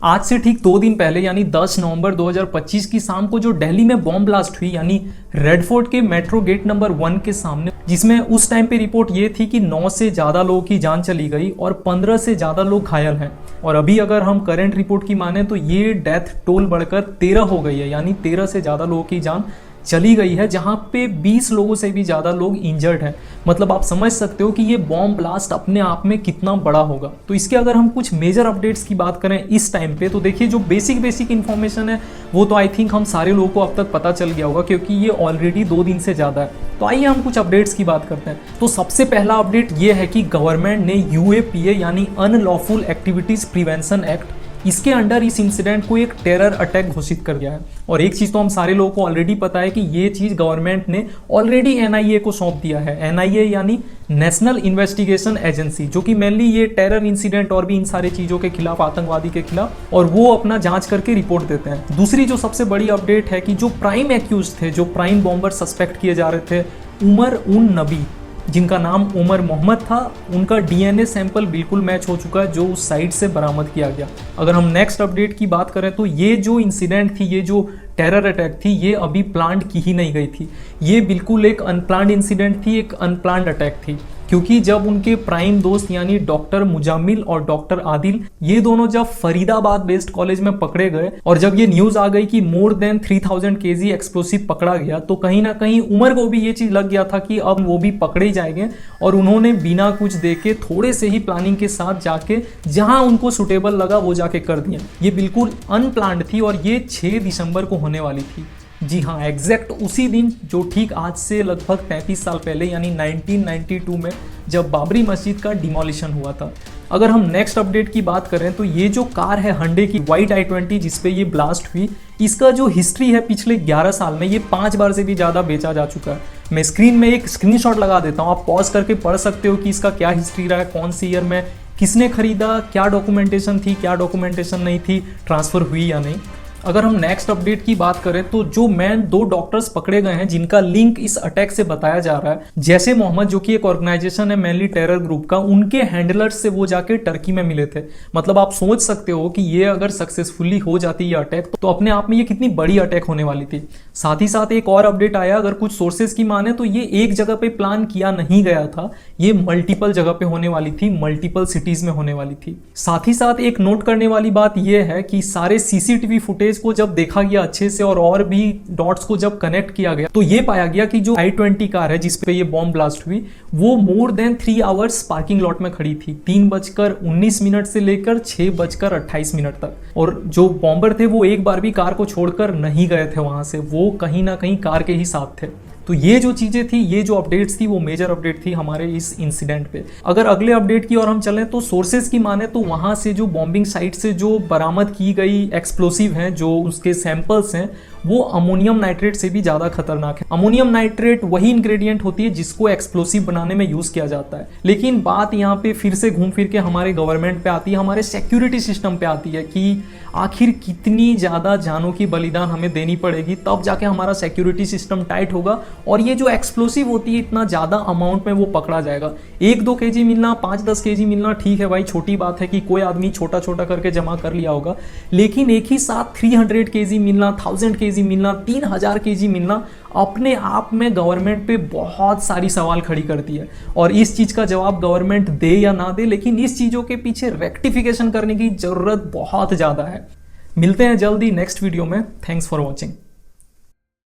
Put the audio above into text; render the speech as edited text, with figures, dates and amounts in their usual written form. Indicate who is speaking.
Speaker 1: आज से ठीक 2 दिन पहले यानी 10 नवंबर 2025 की शाम को जो दिल्ली में बॉम्ब ब्लास्ट हुई यानी रेड फोर्ट के मेट्रो गेट नंबर 1 के सामने, जिसमें उस टाइम पे रिपोर्ट ये थी कि 9 से ज़्यादा लोगों की जान चली गई और 15 से ज़्यादा लोग घायल हैं। और अभी अगर हम करंट रिपोर्ट की माने तो ये डेथ टोल बढ़कर 13 हो गई है, यानी 13 से ज़्यादा लोगों की जान चली गई है, जहां पे 20 लोगों से भी ज़्यादा लोग इंजर्ड हैं। मतलब आप समझ सकते हो कि ये बॉम्ब ब्लास्ट अपने आप में कितना बड़ा होगा। तो इसके अगर हम कुछ मेजर अपडेट्स की बात करें इस टाइम पे, तो देखिए जो बेसिक इन्फॉर्मेशन है वो तो आई थिंक हम सारे लोगों को अब तक पता चल गया होगा, क्योंकि ये ऑलरेडी 2 दिन से ज़्यादा है। तो आइए हम कुछ अपडेट्स की बात करते हैं। तो सबसे पहला अपडेट ये है कि गवर्नमेंट ने UAPA यानी अनलॉफुल एक्टिविटीज़ प्रिवेंशन एक्ट, इसके अंडर इस इंसिडेंट को एक टेरर अटैक घोषित कर दिया है। और एक चीज़ तो हम सारे लोगों को ऑलरेडी पता है कि ये चीज़ गवर्नमेंट ने ऑलरेडी NIA को सौंप दिया है। NIA यानी नेशनल इन्वेस्टिगेशन एजेंसी, जो कि मेनली ये टेरर इंसिडेंट और भी इन सारे चीज़ों के खिलाफ, आतंकवादी के खिलाफ, और वो अपना जांच करके रिपोर्ट देते हैं। दूसरी जो सबसे बड़ी अपडेट है कि जो प्राइम एक्यूज थे, जो प्राइम बॉम्बर सस्पेक्ट किए जा रहे थे, उमर उन नबी, जिनका नाम उमर मोहम्मद था, उनका DNA सैंपल बिल्कुल मैच हो चुका है जो उस साइट से बरामद किया गया। अगर हम नेक्स्ट अपडेट की बात करें तो ये जो इंसिडेंट थी, ये जो टेरर अटैक थी, ये अभी प्लान्ड की ही नहीं गई थी। ये बिल्कुल एक अनप्लान्ड इंसिडेंट थी, एक अनप्लान्ड अटैक थी। क्योंकि जब उनके प्राइम दोस्त यानी डॉक्टर मुजामिल और डॉक्टर आदिल, ये दोनों जब फरीदाबाद बेस्ड कॉलेज में पकड़े गए और जब ये न्यूज आ गई कि मोर देन 3000 kg एक्सप्लोसिव पकड़ा गया, तो कहीं ना कहीं उमर को भी ये चीज लग गया था कि अब वो भी पकड़े जाएंगे। और उन्होंने बिना कुछ देखे थोड़े से ही प्लानिंग के साथ जाके जहां उनको सुटेबल लगा वो जाके कर दिया। ये बिल्कुल अनप्लान्ड थी और ये 6 दिसंबर को होने वाली थी। जी हाँ, एग्जैक्ट उसी दिन जो ठीक आज से लगभग 33 साल पहले यानी 1992 में जब बाबरी मस्जिद का डिमोलिशन हुआ था। अगर हम नेक्स्ट अपडेट की बात करें तो ये जो कार है hyundai की वाइट i20 जिसपे ये ब्लास्ट हुई, इसका जो हिस्ट्री है पिछले 11 साल में ये 5 बार से भी ज़्यादा बेचा जा चुका है। मैं स्क्रीन में एक स्क्रीनशॉट लगा देता हूँ, आप पॉज करके पढ़ सकते हो कि इसका क्या हिस्ट्री रहा है, कौन सी ईयर में किसने खरीदा, क्या डॉक्यूमेंटेशन थी, क्या डॉक्यूमेंटेशन नहीं थी, ट्रांसफ़र हुई या नहीं। अगर हम नेक्स्ट अपडेट की बात करें तो जो मैन 2 डॉक्टर्स पकड़े गए हैं जिनका लिंक इस अटैक से बताया जा रहा है, जैसे मोहम्मद, जो कि एक ऑर्गेनाइजेशन है मेनली टेरर ग्रुप का, उनके हैंडलर्स से वो जाके टर्की में मिले थे। मतलब आप सोच सकते हो कि ये अगर सक्सेसफुली हो जाती है अटैक तो अपने आप में ये कितनी बड़ी अटैक होने वाली थी। साथ ही साथ एक और अपडेट आया, अगर कुछ सोर्सेज की माने तो ये एक जगह पे प्लान किया नहीं गया था, ये मल्टीपल जगह पे होने वाली थी, मल्टीपल सिटीज में होने वाली थी। साथ ही साथ एक नोट करने वाली बात यह है कि सारे CCTV फुटेज को जब देखा गया अच्छे से और भी डॉट्स को जब कनेक्ट किया गया तो ये पाया गया कि जो i20 कार है जिसपे ये बॉम्ब ब्लास्ट हुई, वो more than 3 hours parking lot में खड़ी थी, 3:19 से लेकर 6:28 तक। और जो बॉम्बर थे वो एक बार भी कार को छोड़कर नहीं गए थे वहां से, वो कहीं ना कहीं कार के ही साथ थे। तो ये जो चीज़ें थी, ये जो अपडेट्स थी, वो मेजर अपडेट थी हमारे इस इंसिडेंट पे। अगर अगले अपडेट की ओर हम चलें तो सोर्सेज की माने तो वहाँ से जो बॉम्बिंग साइट से जो बरामद की गई एक्सप्लोसिव हैं, जो उसके सैंपल्स हैं, वो अमोनियम नाइट्रेट से भी ज़्यादा खतरनाक है। अमोनियम नाइट्रेट वही इंग्रेडिएंट होती है जिसको एक्सप्लोसिव बनाने में यूज़ किया जाता है। लेकिन बात यहाँ पे फिर से घूम फिर के हमारे गवर्नमेंट पे आती है, हमारे सिक्योरिटी सिस्टम पे आती है कि आखिर कितनी ज़्यादा जानों की बलिदान हमें देनी पड़ेगी, तब जाके हमारा सिक्योरिटी सिस्टम टाइट होगा और ये जो एक्सप्लोसिव होती है इतना ज़्यादा अमाउंट में वो पकड़ा जाएगा। 1-2 kg मिलना, 5-10 kg मिलना ठीक है भाई, छोटी बात है कि कोई आदमी छोटा छोटा करके जमा कर लिया होगा। लेकिन एक ही साथ 300 kg मिलना, 1000 kg मिलना, 3000 kg मिलना अपने आप में गवर्नमेंट पे बहुत सारी सवाल खड़ी करती है। और इस चीज़ का जवाब गवर्नमेंट दे या ना दे, लेकिन इस चीज़ों के पीछे रेक्टिफिकेशन करने की ज़रूरत बहुत ज़्यादा है। मिलते हैं जल्दी नेक्स्ट वीडियो में। Thanks for watching.